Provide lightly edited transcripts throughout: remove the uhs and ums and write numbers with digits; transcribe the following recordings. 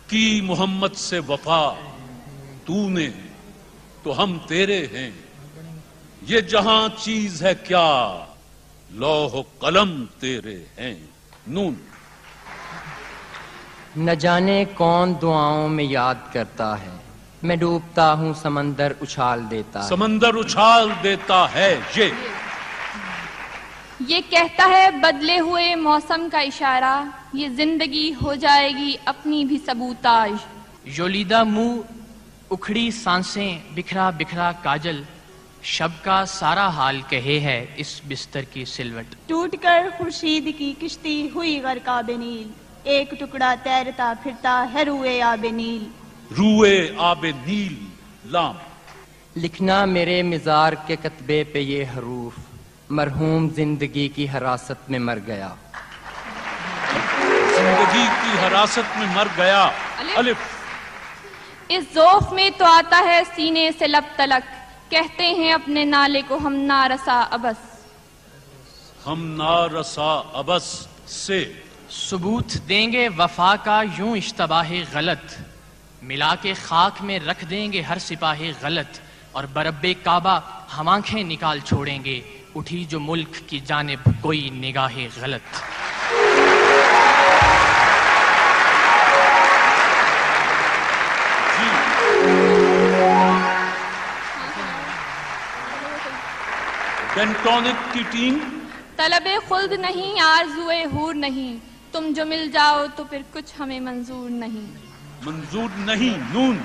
کی محمد سے وفا تو نے تو ہم تیرے ہیں، یہ جہاں چیز ہے کیا لوح و قلم تیرے ہیں۔ نون۔ نہ جانے کون دعاؤں میں یاد کرتا ہے، میں ڈوبتا ہوں سمندر اچھال دیتا ہے۔ سمندر اچھال دیتا ہے، یہ کہتا ہے بدلے ہوئے موسم کا اشارہ، یہ زندگی ہو جائے گی اپنی بھی سبوتاژ۔ یولیدہ منہ، اکھڑی سانسیں، بکھرا بکھرا کاجل، شب کا سارا حال کہے ہے اس بستر کی سلوٹ۔ ٹوٹ کر خورشید کی کشتی ہوئی غرق آب نیل، ایک ٹکڑا تیرتا پھرتا ہے روئے آب نیل۔ روئے آب نیل۔ لام۔ لکھنا میرے مزار کے کتبے پہ یہ حروف، مرحوم زندگی کی حراست میں مر گیا۔ زندگی کی حراست میں مر گیا۔ الف۔ اس ذوف میں تو آتا ہے سینے سے لب تلک، کہتے ہیں اپنے نالے کو ہم نارسا ابس۔ ہم نارسا ابس سے ثبوت دیں گے وفا کا یوں اشتباہ غلط، ملا کے خاک میں رکھ دیں گے ہر سپاہ غلط، اور برب کعبہ ہم آنکھیں نکال چھوڑیں گے اٹھی جو ملک کی جانب کوئی نگاہ غلط۔ پینٹونک کی ٹیم۔ طلب خلد نہیں آرزوئے حور نہیں، تم جو مل جاؤ تو پھر کچھ ہمیں منظور نہیں۔ منظور نہیں۔ نون۔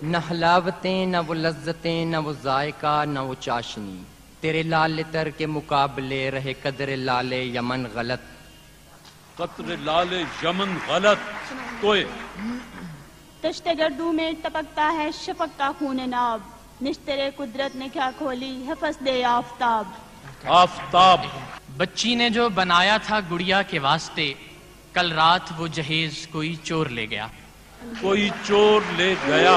نہ حلاوتیں نہ وہ لذتیں نہ وہ ذائقہ نہ وہ چاشنی، تیرے لال تر کے مقابلے رہے قدر لال یمن غلط۔ قطر لال یمن غلط۔ توئے۔ دشت گردوں میں ٹپکتا ہے شفق کا خون ناب، نشترے قدرت نے کیا کھولی ہے فصد آفتاب۔ آفتاب۔ بچی نے جو بنایا تھا گڑیا کے واسطے، کل رات وہ جہیز کوئی چور لے گیا۔ کوئی چور لے گیا۔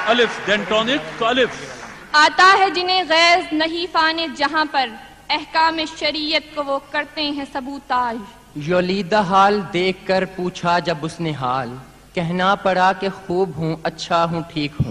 الف۔ ڈینٹونک۔ الف۔ آتا ہے جنہیں غیظ نہیں فانے جہاں پر، احکام شریعت کو وہ کرتے ہیں سبوتاژ۔ یولیدہ حال دیکھ کر پوچھا جب اس نے حال، کہنا پڑا کہ خوب ہوں اچھا ہوں ٹھیک ہوں۔